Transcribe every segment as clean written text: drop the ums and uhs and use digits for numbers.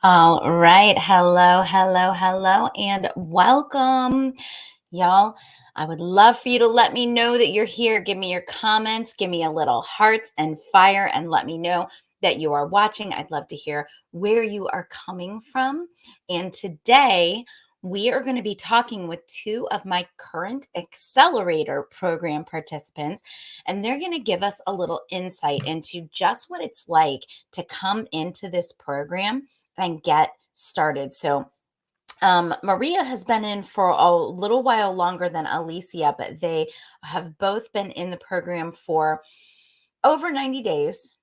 All right. Hello, hello, hello, and welcome. Y'all, I would love for you to let me know that you're here. Give me your comments, give me a little hearts and fire, and let me know that you are watching. I'd love to hear where you are coming from. And today, we are going to be talking with two of my current accelerator program participants, and they're going to give us a little insight into just what it's like to come into this program and get started. So, Maria has been in for a little while longer than Alicia, but they have both been in the program for over 90 days.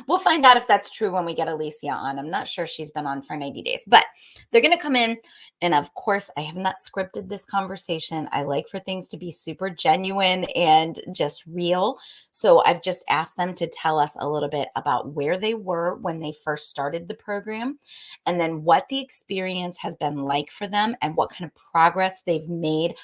We'll find out if that's true when we get Alicia on. I'm not sure she's been on for 90 days, but they're going to come in. And of course, I have not scripted this conversation. I like for things to be super genuine and just real. So I've just asked them to tell us a little bit about where they were when they first started the program, and then what the experience has been like for them and what kind of progress they've made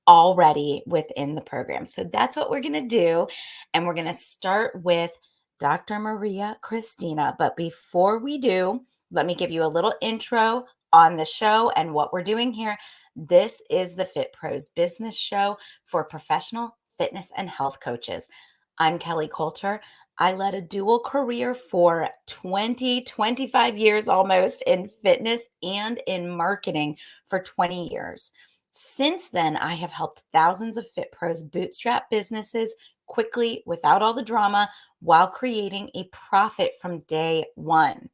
already within the program. So that's what we're going to do. And we're going to start with Dr. Maria Cristina. But before we do, let me give you a little intro on the show and what we're doing here. This is the Fit Pros business show for professional fitness and health coaches. I'm Kelly Coulter. I led a dual career for 25 years almost in fitness and in marketing for 20 years. Since then, I have helped thousands of Fit Pros bootstrap businesses quickly without all the drama while creating a profit from day one.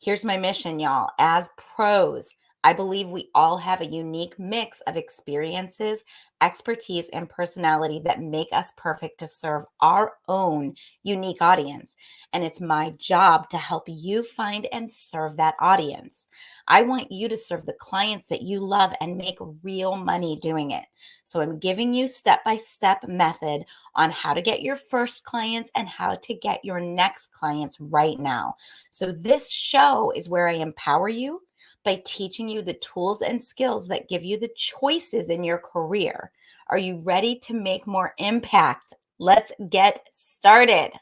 Here's my mission, y'all. As pros, I believe we all have a unique mix of experiences, expertise, and personality that make us perfect to serve our own unique audience. And it's my job to help you find and serve that audience. I want you to serve the clients that you love and make real money doing it. So I'm giving you step-by-step method on how to get your first clients and how to get your next clients right now. So this show is where I empower you by teaching you the tools and skills that give you the choices in your career. Are you ready to make more impact? Let's get started.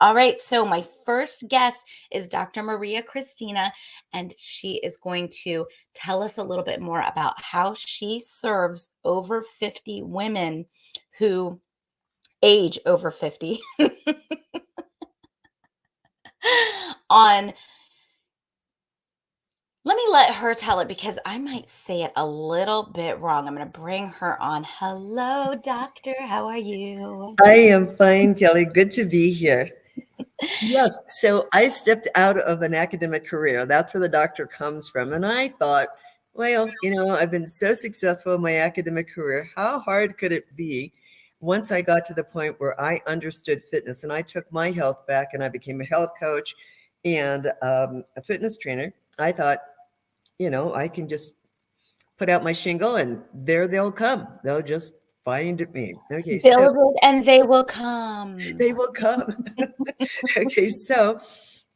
All right, so my first guest is Dr. Maria Cristina, and she is going to tell us a little bit more about how she serves over 50 women who age over 50 on. Let me let her tell it because I might say it a little bit wrong. I'm going to bring her on. Hello, doctor. How are you? I am fine, Kelly. Good to be here. Yes. So I stepped out of an academic career. That's where the doctor comes from. And I thought, well, I've been so successful in my academic career. How hard could it be once I got to the point where I understood fitness and I took my health back and I became a health coach and a fitness trainer? I thought, I can just put out my shingle and there they'll come. They'll just find me. Okay. So Build it and they will come. they will come. Okay, so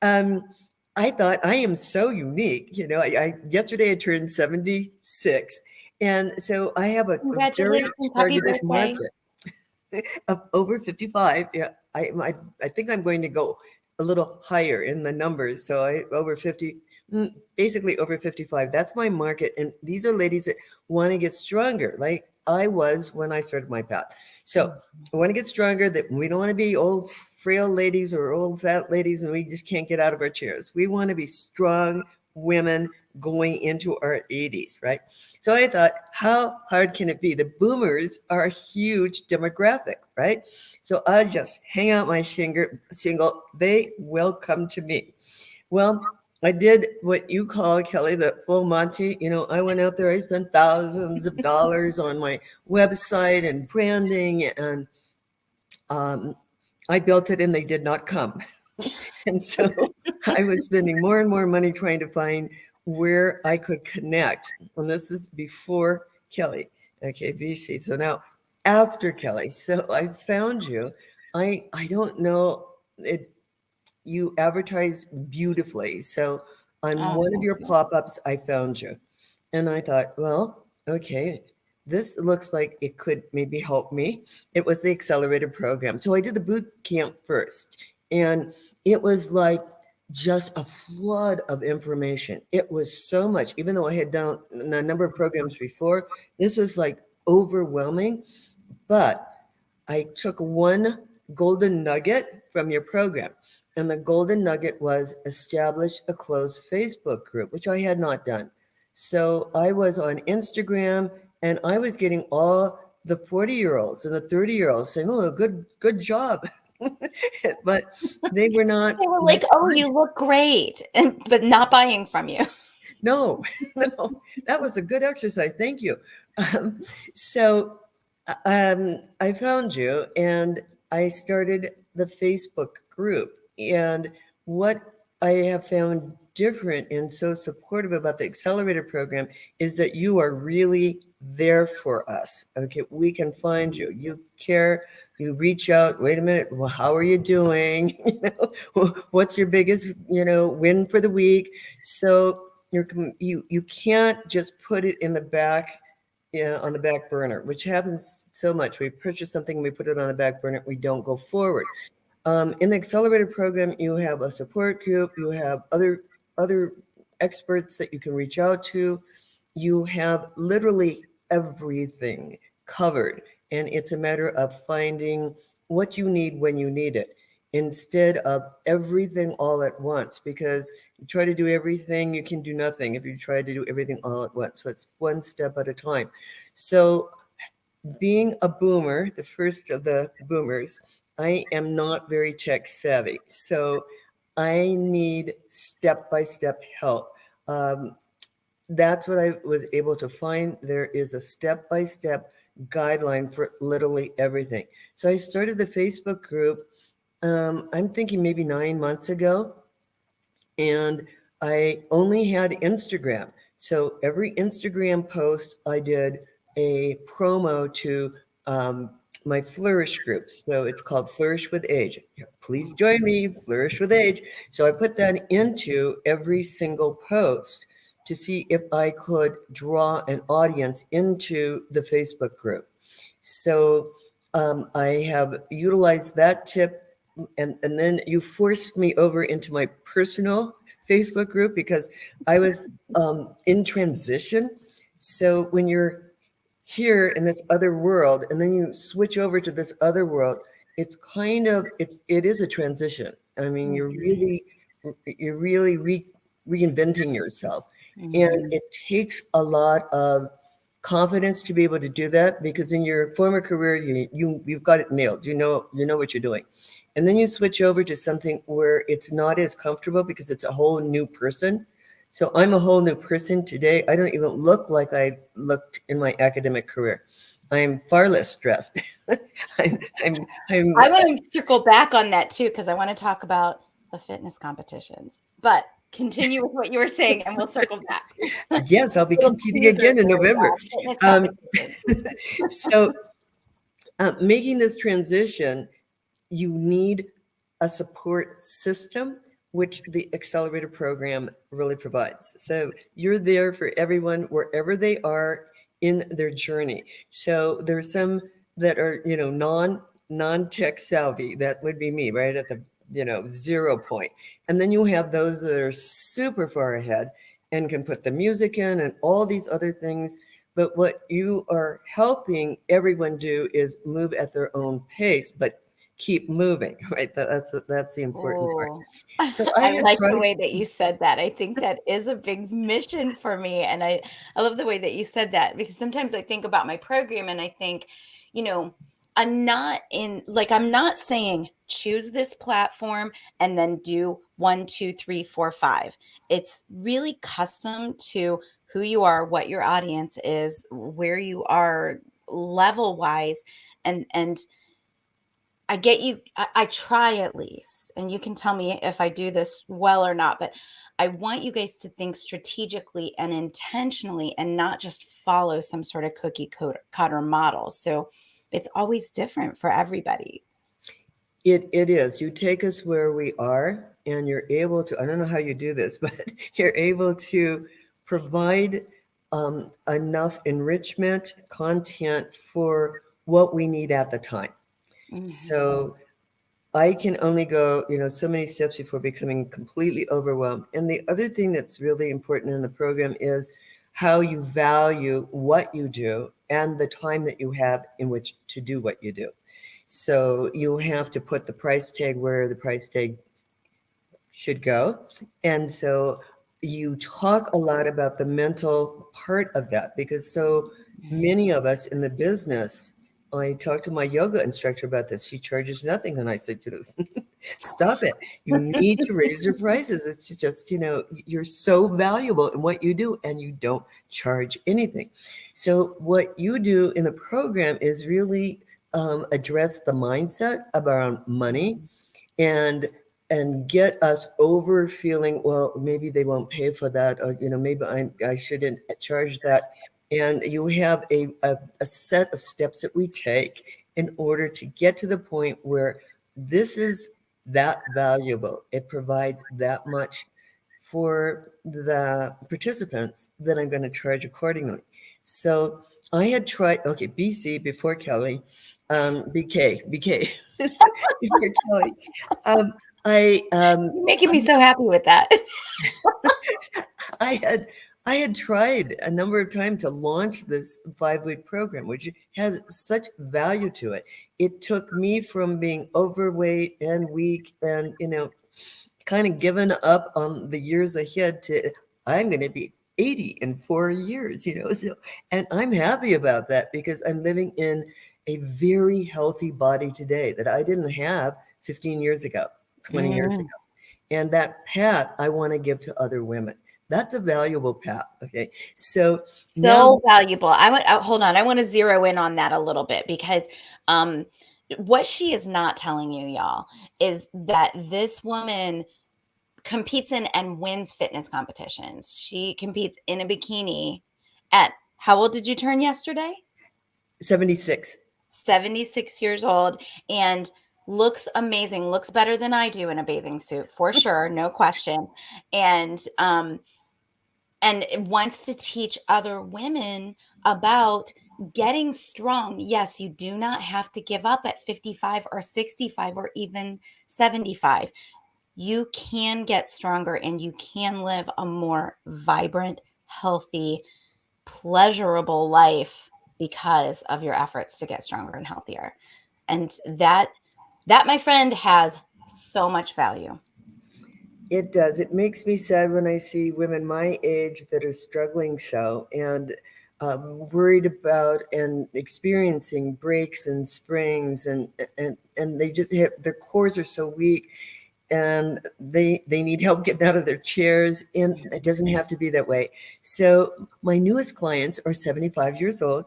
um, I thought I am so unique. I yesterday I turned 76, and so I have a very Congratulations. Happy targeted birthday. market of over 55. Yeah, I think I'm going to go a little higher in the numbers. So over 50, basically over 55. That's my market, and these are ladies that want to get stronger, like I was when I started my path. So I want to get stronger. That we don't want to be old frail ladies or old fat ladies, and we just can't get out of our chairs. We want to be strong women going into our 80s, right? So I thought, how hard can it be? The boomers are a huge demographic, right? So I just hang out my shingle. They will come to me. Well, I did what you call, Kelly, the full Monty. I went out there, I spent thousands of dollars on my website and branding, and I built it and they did not come. And so I was spending more and more money trying to find where I could connect. And this is before Kelly. Okay, BC. So now after Kelly. So I found you. I don't know. You advertise beautifully. So on Oh, one of thank your you. pop-ups, I found you. And I thought, well, okay, this looks like it could maybe help me. It was the accelerator program. So I did the boot camp first. And it was like just a flood of information. It was so much, even though I had done a number of programs before, this was like overwhelming. But I took one golden nugget from your program, and the golden nugget was establish a closed Facebook group, which I had not done. So I was on Instagram, and I was getting all the 40-year-olds and the 30-year-olds saying, "Oh, good job," but they were not They were like, yet "Oh, you look great," but not buying from you. no, no, that was a good exercise. Thank you. Um, so I found you and I started the Facebook group. And what I have found different and so supportive about the accelerator program is that you are really there for us. Okay, we can find you. You care. You reach out. Wait a minute. Well, how are you doing? What's your biggest win for the week? So you can't just put it in the back, on the back burner, which happens so much. We purchase something, we put it on the back burner, we don't go forward. In the accelerator program, you have a support group, you have other experts that you can reach out to. You have literally everything covered, and it's a matter of finding what you need when you need it instead of everything all at once, because you try to do everything, you can do nothing if you try to do everything all at once. So it's one step at a time. So being a boomer, the first of the boomers, I am not very tech savvy. So I need step by step help. Um, that's what I was able to find. There is a step by step guideline for literally everything. So I started the Facebook group, I'm thinking maybe 9 months ago, and I only had Instagram. So every Instagram post, I did a promo to um, my Flourish group. So it's called Flourish with Age. Please join me, Flourish with Age. So I put that into every single post to see if I could draw an audience into the Facebook group. So I have utilized that tip, and then you forced me over into my personal Facebook group because I was in transition. So when you're here in this other world and then you switch over to this other world, it is a transition. I mean, you're really reinventing yourself, and Mhm. it takes a lot of confidence to be able to do that, because in your former career you've got it nailed. You know what you're doing, and then you switch over to something where it's not as comfortable because it's a whole new person. So I'm a whole new person today. I don't even look like I looked in my academic career. I'm far less stressed. I'm I want to circle back on that too, because I want to talk about the fitness competitions. But continue with what you were saying, and we'll circle back. Yes, I'll be Little competing teaser again in for November. fitness Um, competitions. so making this transition, you need a support system, which the accelerator program really provides. So you're there for everyone wherever they are in their journey. So there's some that are, non tech savvy. That would be me, right at the 0 point. And then you have those that are super far ahead and can put the music in and all these other things. But what you are helping everyone do is move at their own pace, but keep moving, right? That's the important part. Oh, So I I had like the tried. way that you said that. I think that is a big mission for me, and I love the way that you said that, because sometimes I think about my program and I think, you know, I'm not saying choose this platform and then do one, two, three, four, five. It's really custom to who you are, what your audience is, where you are level wise, and I get you. I try at least, and you can tell me if I do this well or not, but I want you guys to think strategically and intentionally and not just follow some sort of cutter model. So it's always different for everybody. It is. You take us where we are, and you're able to. I don't know how you do this, but you're able to provide enough enrichment content for what we need at the time. Mhm. So I can only go, so many steps before becoming completely overwhelmed. And the other thing that's really important in the program is how you value what you do and the time that you have in which to do what you do. So you have to put the price tag where the price tag should go. And so you talk a lot about the mental part of that because so many of us in the business, I talked to my yoga instructor about this. She charges nothing. And I said, stop it. You need to raise your prices. It's just, you're so valuable in what you do and you don't charge anything. So what you do in the program is really address the mindset around money and get us over feeling, well, maybe they won't pay for that, or maybe I shouldn't charge that. And you have a set of steps that we take in order to get to the point where this is that valuable, it provides that much for the participants, then I'm going to charge accordingly. So I had tried, okay, BC before Kelly, BK before Kelly. Um, I You're making me so happy with that. I had I had tried a number of times to launch this 5-week program, which has such value to it. It took me from being overweight and weak and kind of given up on the years ahead to I'm going to be 80 in 4 years, So, and I'm happy about that because I'm living in a very healthy body today that I didn't have 15 years ago, 20 years ago. Mm. And that path I want to give to other women. That's a valuable path. Okay. So now, So valuable. Hold on. I want to zero in on that a little bit because um what she is not telling you, y'all, is that this woman competes in and wins fitness competitions. She competes in a bikini at how old did you turn yesterday? 76. 76 years old and looks amazing, looks better than I do in a bathing suit for sure, no question. And wants to teach other women about getting strong. Yes, you do not have to give up at 55 or 65 or even 75. You can get stronger and you can live a more vibrant, healthy, pleasurable life because of your efforts to get stronger and healthier. And that my friend has so much value. It does. It makes me sad when I see women my age that are struggling so and worried about and experiencing breaks and sprains and they just have their cores are so weak and they need help getting out of their chairs and it doesn't have to be that way. So my newest clients are 75 years old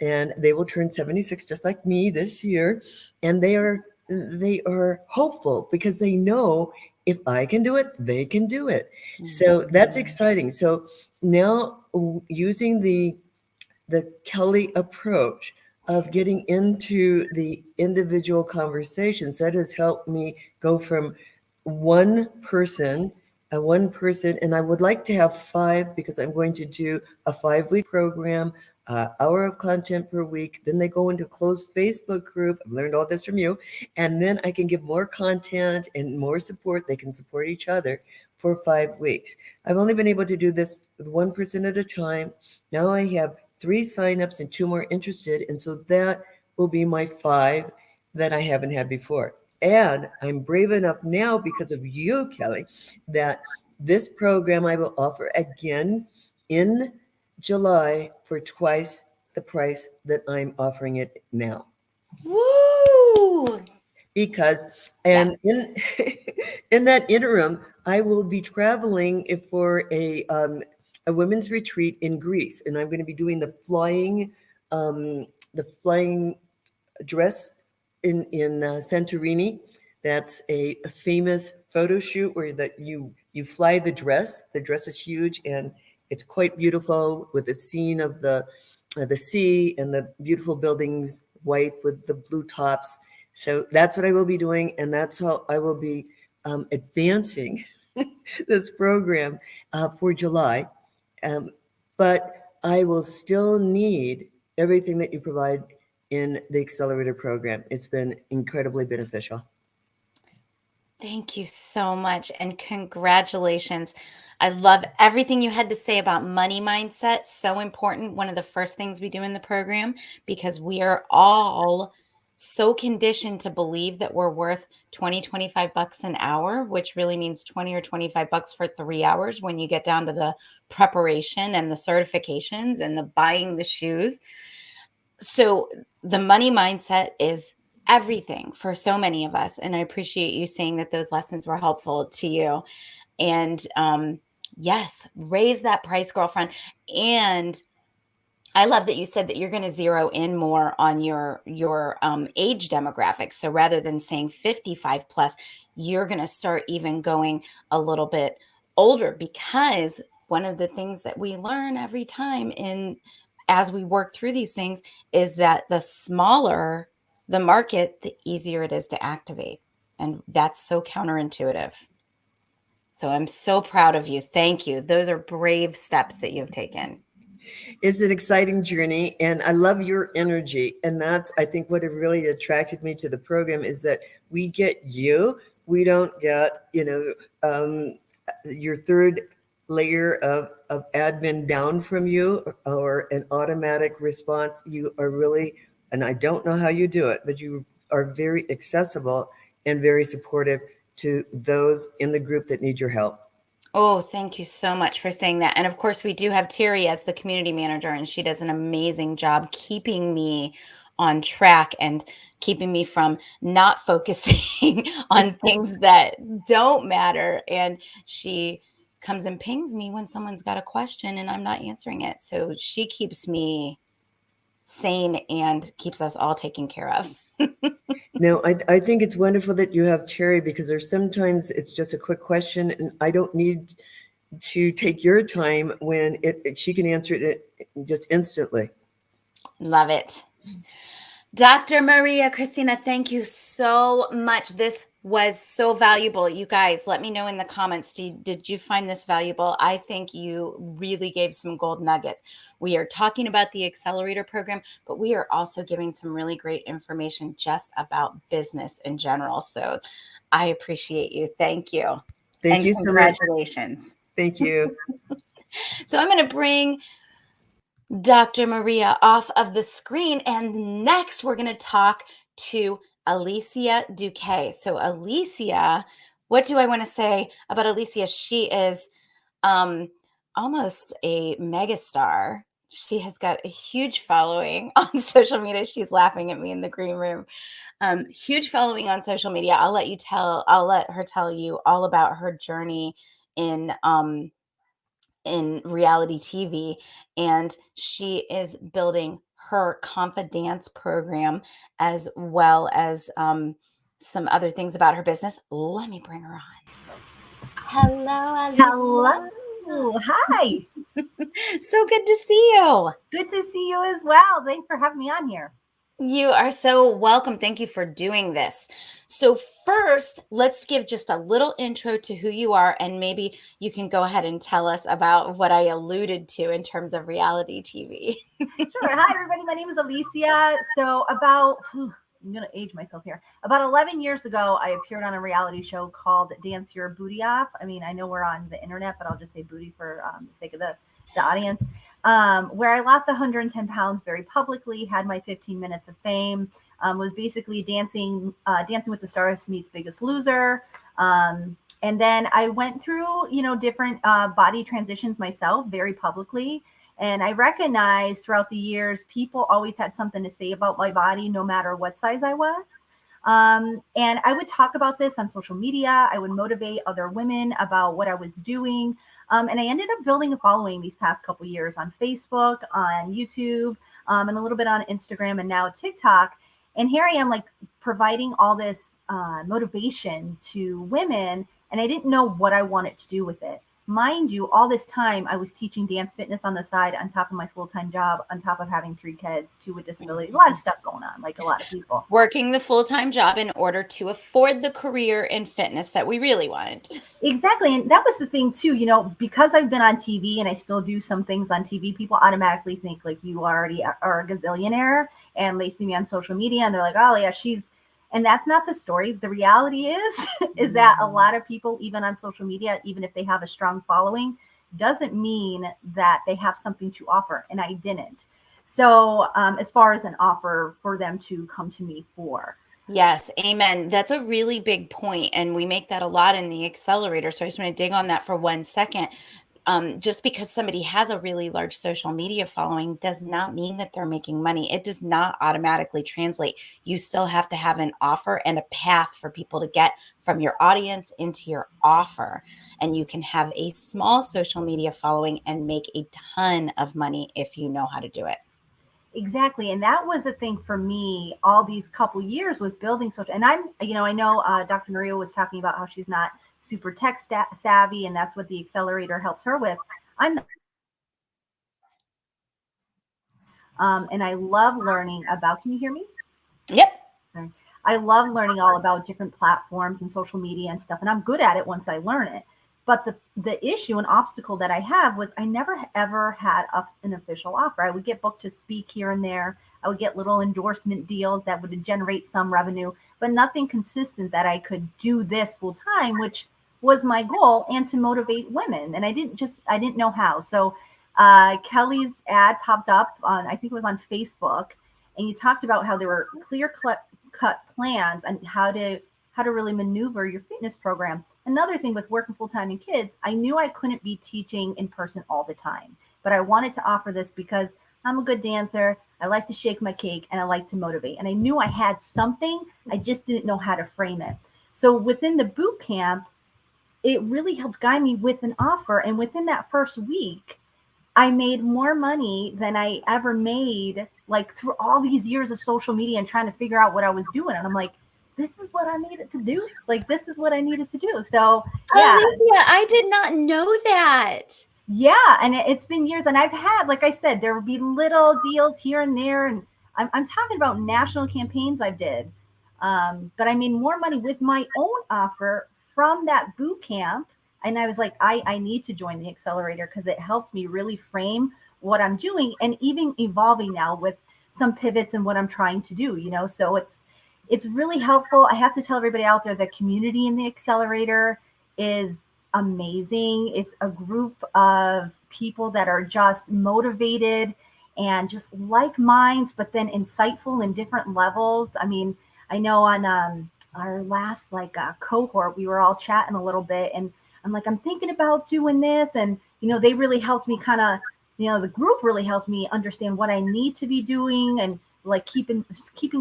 and they will turn 76 just like me this year and they are hopeful because they know if I can do it they can do it. So that's exciting. So now using the Kelly approach of getting into the individual conversations that has helped me go from one person one person, and I would like to have five because I'm going to do a 5-week program, hour of content per week. Then they go into a closed Facebook group. I've learned all this from you. And then I can give more content and more support. They can support each other for 5 weeks. I've only been able to do this with one person at a time. Now I have 3 signups and 2 more interested. And so that will be my 5 that I haven't had before. And I'm brave enough now because of you, Kelly, that this program I will offer again in July for twice the price that I'm offering it now. Woo! Because, Yeah. and in in that interim, I will be traveling for a women's retreat in Greece, and I'm going to be doing um, the flying dress in Santorini. That's a famous photo shoot where that you fly the dress. The dress is huge and it's quite beautiful with the scene of the sea and the beautiful buildings, white with the blue tops. So that's what I will be doing, and that's how I will be advancing this program for July. Um, but I will still need everything that you provide in the accelerator program. It's been incredibly beneficial. Thank you so much and congratulations. I love everything you had to say about money mindset. So important. One of the first things we do in the program because we are all so conditioned to believe that we're worth 20, 25 bucks an hour, which really means 20 or 25 bucks for 3 hours when you get down to the preparation and the certifications and the buying the shoes. So the money mindset is everything for so many of us. And I appreciate you saying that those lessons were helpful to you. And yes, raise that price, girlfriend. And I love that you said that you're going to zero in more on your age demographics. So rather than saying 55 plus, you're going to start even going a little bit older because one of the things that we learn every time in as we work through these things is that the smaller the market, the easier it is to activate. And that's so counterintuitive. So I'm so proud of you. Thank you. Those are brave steps that you've taken. It's an exciting journey, and I love your energy. And that's, I think, what really attracted me to the program is that we get you. We don't get, your third layer of admin down from you or an automatic response. You are really, and I don't know how you do it, but you are very accessible and very supportive to those in the group that need your help. Oh, thank you so much for saying that. And of course, we do have Terry as the community manager, and she does an amazing job keeping me on track and keeping me from not focusing on things that don't matter. And she comes and pings me when someone's got a question and I'm not answering it. So she keeps me sane and keeps us all taken care of. No, I think it's wonderful that you have Terry because there's sometimes it's just a quick question and I don't need to take your time when she can answer it just instantly. Love it. Dr. Maria Cristina, thank you so much. This was so valuable. You guys, let me know in the comments. Did you find this valuable? I think you really gave some gold nuggets. We are talking about the accelerator program, but we are also giving some really great information just about business in general. So I appreciate you. Thank you. Thank And you so much. congratulations. Thank you. So I'm going to bring Dr. Maria off of the screen. And next, we're going to talk to Alicia Duque. So, Alicia, what do I want to say about Alicia? She is um, almost a megastar. She has got a huge following on social media. She's laughing at me in the green room. Huge following on social media. I'll let her tell you all about her journey in reality TV, and she is building her confidence program as well as some other things about her business. Let me bring her on. Hello, Alicia. Hello. Hi. So good to see you. Good to see you as well. Thanks for having me on here. You are so welcome. Thank you for doing this. So, first, let's give just a little intro to who you are, and maybe you can go ahead and tell us about what I alluded to in terms of reality TV. Sure. Hi, everybody. My name is Alicia. So, I'm going to age myself here. About 11 years ago, I appeared on a reality show called Dance Your Booty Off. I mean, I know we're on the internet, but I'll just say booty for the sake of the audience. Where I lost 110 pounds very publicly, had my 15 minutes of fame, was basically dancing with the Stars meets Biggest Loser. And then I went through, different body transitions myself very publicly. And I recognized throughout the years, people always had something to say about my body, no matter what size I was. And I would talk about this on social media. I would motivate other women about what I was doing. And I ended up building a following these past couple years on Facebook, on YouTube, and a little bit on Instagram and now TikTok. And here I am, like, providing all this motivation to women. And I didn't know what I wanted to do with it. Mind you, all this time I was teaching dance fitness on the side on top of my full-time job, on top of having 3 kids, 2 with disabilities, a lot of stuff going on, like a lot of people. Working the full-time job in order to afford the career in fitness that we really want. Exactly. And that was the thing too, because I've been on TV and I still do some things on TV, people automatically think like you already are a gazillionaire, and they see me on social media and they're like, oh yeah, she's And that's not the story. The reality is that a lot of people, even on social media, even if they have a strong following, doesn't mean that they have something to offer. And I didn't. So as far as an offer for them to come to me for. Yes, amen. That's a really big point, and we make that a lot in the accelerator. So I just want to dig on that for 1 second. Just because somebody has a really large social media following does not mean that they're making money. It does not automatically translate. You still have to have an offer and a path for people to get from your audience into your offer. And you can have a small social media following and make a ton of money if you know how to do it. Exactly. And that was a thing for me all these couple years with building social. And I know Dr. Maria was talking about how she's not super tech savvy, and that's what the accelerator helps her with. And I love learning about, can you hear me? Yep. Sorry. I love learning all about different platforms and social media and stuff. And I'm good at it once I learn it. But the issue and obstacle that I have was I never ever had an official offer. I would get booked to speak here and there. I would get little endorsement deals that would generate some revenue, but nothing consistent that I could do this full time, which was my goal, and to motivate women. And I didn't know how. So Kelly's ad popped up on, I think it was on Facebook, and you talked about how there were clear cut plans on how to really maneuver your fitness program. Another thing with working full time and kids, I knew I couldn't be teaching in person all the time, but I wanted to offer this because I'm a good dancer. I like to shake my cake and I like to motivate. And I knew I had something, I just didn't know how to frame it. So within the boot camp, it really helped guide me with an offer. And within that first week, I made more money than I ever made, like through all these years of social media and trying to figure out what I was doing. And I'm like, this is what I needed to do. Like, this is what I needed to do. So, yeah. Alicia, I did not know that. Yeah. And it's been years. And I've had, like I said, there would be little deals here and there. And I'm talking about national campaigns I did. But I made more money with my own offer from that boot camp. And I was like, I need to join the accelerator because it helped me really frame what I'm doing and even evolving now with some pivots in what I'm trying to do, so it's really helpful. I have to tell everybody out there, the community in the accelerator is amazing. It's a group of people that are just motivated and just like minds, but then insightful in different levels. I mean, I know on our last cohort, we were all chatting a little bit, and I'm like, I'm thinking about doing this. And, they really helped me the group really helped me understand what I need to be doing, and like keeping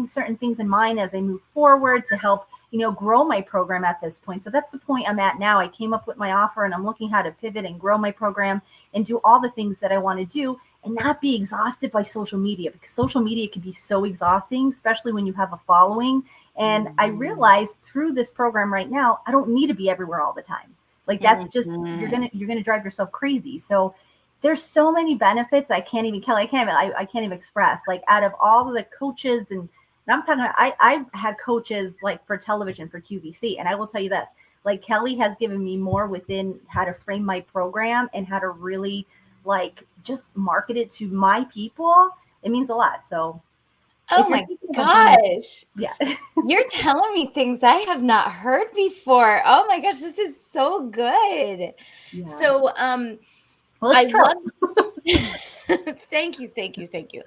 certain things in mind as I move forward to help, grow my program at this point. So that's the point I'm at now. I came up with my offer and I'm looking how to pivot and grow my program and do all the things that I want to do and not be exhausted by social media, because social media can be so exhausting, especially when you have a following. And I realized through this program right now, I don't need to be everywhere all the time. Like that's just, you're going to drive yourself crazy. So there's so many benefits. I can't even express, like out of all of the coaches and I'm talking about, I've had coaches like for television for QVC. And I will tell you this, like Kelly has given me more within how to frame my program and how to really like just market it to my people. It means a lot. So oh my gosh. Yeah. You're telling me things I have not heard before. Oh my gosh, this is so good. Yeah. So well, it's true. Thank you.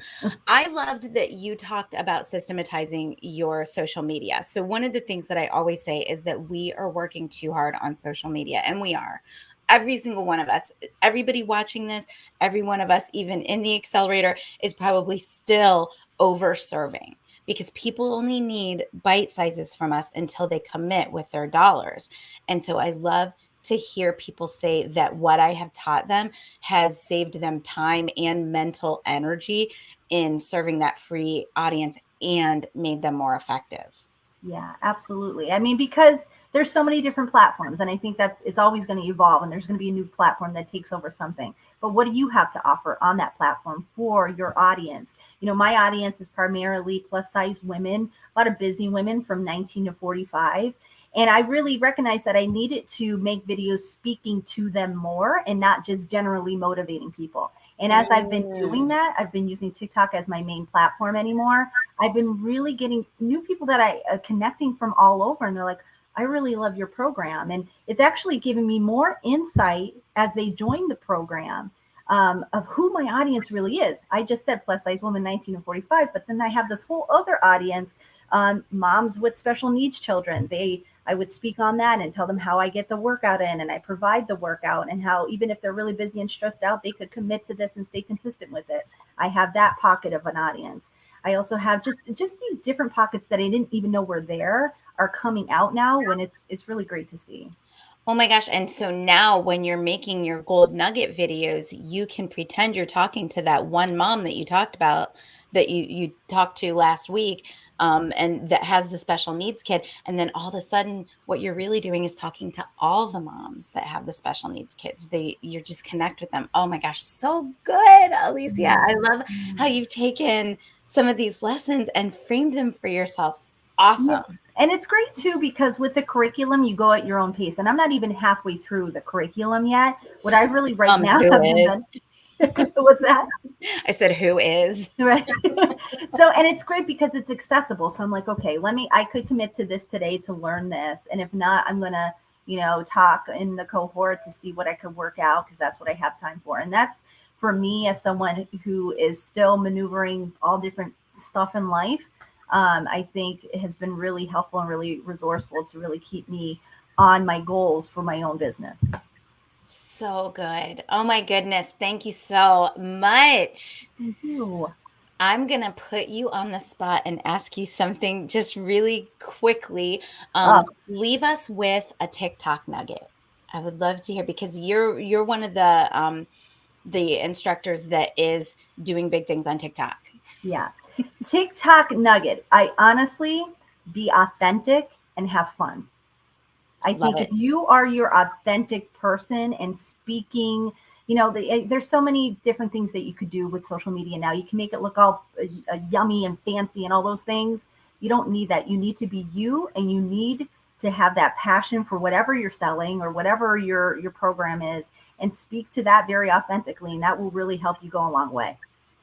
I loved that you talked about systematizing your social media. So one of the things that I always say is that we are working too hard on social media, and we are. Every single one of us, everybody watching this, every one of us, even in the accelerator, is probably still over serving, because people only need bite sizes from us until they commit with their dollars. And so I love to hear people say that what I have taught them has saved them time and mental energy in serving that free audience and made them more effective. Yeah, absolutely. I mean, because there's so many different platforms, and I think it's always going to evolve, and there's going to be a new platform that takes over something. But what do you have to offer on that platform for your audience? My audience is primarily plus size women, a lot of busy women from 19 to 45. And I really recognized that I needed to make videos speaking to them more and not just generally motivating people. And as I've been doing that, I've been using TikTok as my main platform anymore. I've been really getting new people that I connecting from all over, and they're like, I really love your program. And it's actually given me more insight as they join the program, of who my audience really is. I just said plus size woman 19 to 45, but then I have this whole other audience, moms with special needs children. I would speak on that and tell them how I get the workout in and I provide the workout, and how even if they're really busy and stressed out, they could commit to this and stay consistent with it. I have that pocket of an audience. I also have just these different pockets that I didn't even know were there are coming out now, when it's really great to see. Oh my gosh. And so now when you're making your gold nugget videos, you can pretend you're talking to that one mom that you talked about, that you talked to last week, and that has the special needs kid. And then all of a sudden, what you're really doing is talking to all the moms that have the special needs kids. You're just connect with them. Oh my gosh, so good, Alicia. I love how you've taken some of these lessons and framed them for yourself. Yeah. Awesome. And it's great too, because with the curriculum, you go at your own pace. And I'm not even halfway through the curriculum yet. What I really right now Who have is? been, what's that? I said, who is? Right. So, and it's great because it's accessible. So I'm like, okay, I could commit to this today to learn this. And if not, I'm going to, talk in the cohort to see what I could work out, because that's what I have time for. And that's for me, as someone who is still maneuvering all different stuff in life. I think it has been really helpful and really resourceful to really keep me on my goals for my own business. So good. Oh my goodness. Thank you so much. Thank you. I'm going to put you on the spot and ask you something just really quickly. Leave us with a TikTok nugget. I would love to hear, because you're one of the instructors that is doing big things on TikTok. Yeah. TikTok nugget. I honestly, be authentic and have fun. I Love think it. if you are your authentic person and speaking, there's so many different things that you could do with social media now. You can make it look all yummy and fancy and all those things. You don't need that. You need to be you, and you need to have that passion for whatever you're selling or whatever your program is, and speak to that very authentically, and that will really help you go a long way.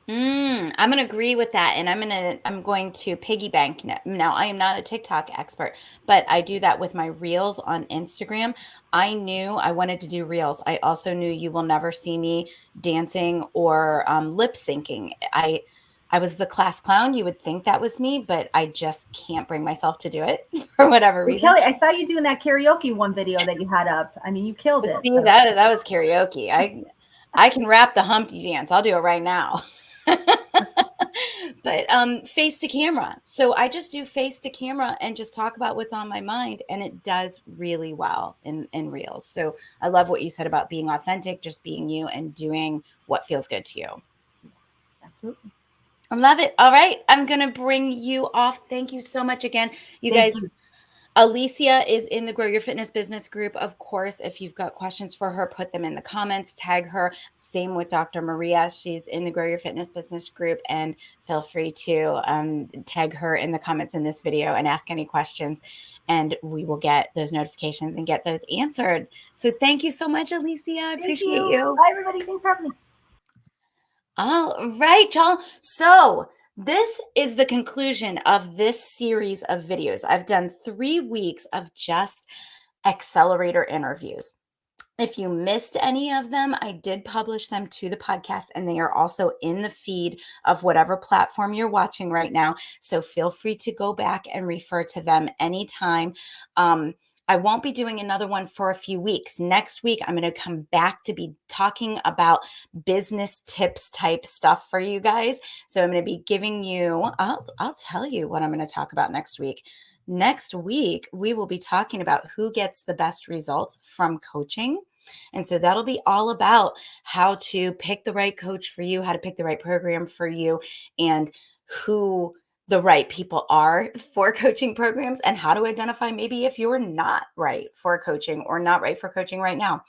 I'm going to agree with that. And I'm going to piggyback. Now, I am not a TikTok expert, but I do that with my reels on Instagram. I knew I wanted to do reels. I also knew you will never see me dancing or lip syncing. I was the class clown. You would think that was me, but I just can't bring myself to do it for whatever Well, reason. Kelly, I saw you doing that karaoke one video that you had up. I mean, you killed it. See, that was karaoke. I can rap the Humpty dance. I'll do it right now. But face to camera. So I just do face to camera and just talk about what's on my mind, and it does really well in reels. So I love what you said about being authentic, just being you and doing what feels good to you. Absolutely. I love it. All right, I'm gonna bring you off. Thank you so much again, you guys. Alicia is in the Grow Your Fitness Business group. Of course, if you've got questions for her, put them in the comments, tag her. Same with Dr. Maria. She's in the Grow Your Fitness Business group, and feel free to tag her in the comments in this video and ask any questions, and we will get those notifications and get those answered. So thank you so much, Alicia. I appreciate you. Bye, everybody. Thanks for having me. All right, y'all. So this is the conclusion of this series of videos. I've done 3 weeks of just accelerator interviews. If you missed any of them, I did publish them to the podcast, and they are also in the feed of whatever platform you're watching right now. So feel free to go back and refer to them anytime. I won't be doing another one for a few weeks. Next week, I'm going to come back to be talking about business tips type stuff for you guys. So I'm going to be giving you, I'll tell you what I'm going to talk about next week. Next week, we will be talking about who gets the best results from coaching. And so that'll be all about how to pick the right coach for you, how to pick the right program for you, and who the right people are for coaching programs and how to identify maybe if you're not right for coaching or not right for coaching right now.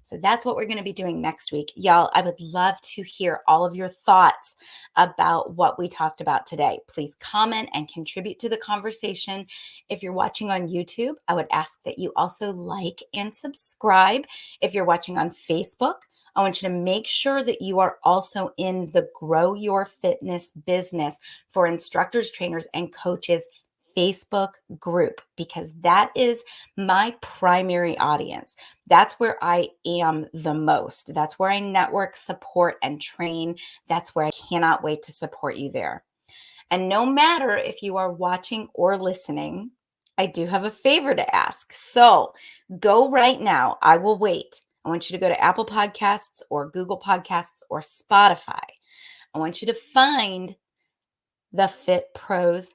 So that's what we're going to be doing next week. Y'all, I would love to hear all of your thoughts about what we talked about today. Please comment and contribute to the conversation. If you're watching on YouTube, I would ask that you also like and subscribe. If you're watching on Facebook, I want you to make sure that you are also in the Grow Your Fitness Business for instructors, trainers, and coaches Facebook group, because that is my primary audience. That's where I am the most. That's where I network, support, and train. That's where I cannot wait to support you there. And no matter if you are watching or listening, I do have a favor to ask. So go right now. I will wait. I want you to go to Apple Podcasts or Google Podcasts or Spotify. I want you to find the Fit Pros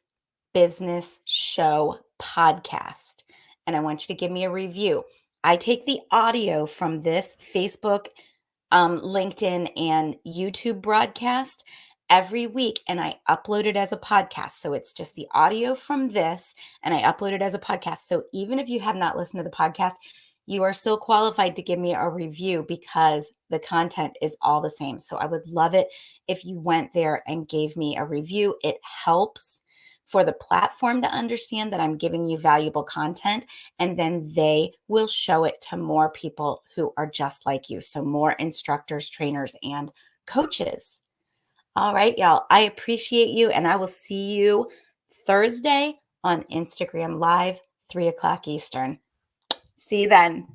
Business Show podcast. And I want you to give me a review. I take the audio from this Facebook, LinkedIn, and YouTube broadcast every week and I upload it as a podcast. So it's just the audio from this and I upload it as a podcast. So even if you have not listened to the podcast, you are still qualified to give me a review because the content is all the same. So I would love it if you went there and gave me a review. It helps for the platform to understand that I'm giving you valuable content, and then they will show it to more people who are just like you. So more instructors, trainers, and coaches. All right, y'all. I appreciate you, and I will see you Thursday on Instagram Live, 3 o'clock Eastern. See you then.